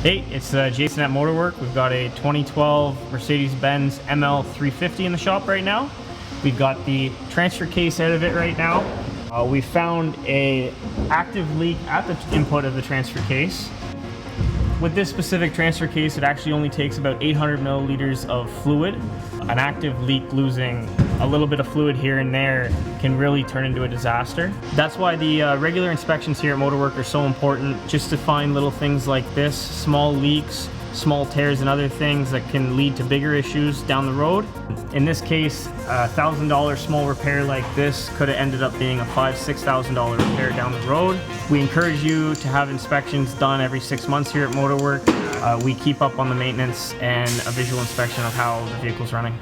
Hey, it's Jason at Motorwork. We've got a 2012 Mercedes-Benz ML350 in the shop right now. We've got the transfer case out of it right now. We found an active leak at the input of the transfer case. With this specific transfer case, it actually only takes about 800 milliliters of fluid. An active leak losing a little bit of fluid here and there can really turn into a disaster. That's why the regular inspections here at Motorwork are so important, just to find little things like this, small leaks, small tears and other things that can lead to bigger issues down the road. In this case, a $1,000 small repair like this could have ended up being a $5,000–6,000 repair down the road. We encourage you to have inspections done every 6 months here at Motorwork. We keep up on the maintenance and a visual inspection of how the vehicle's running.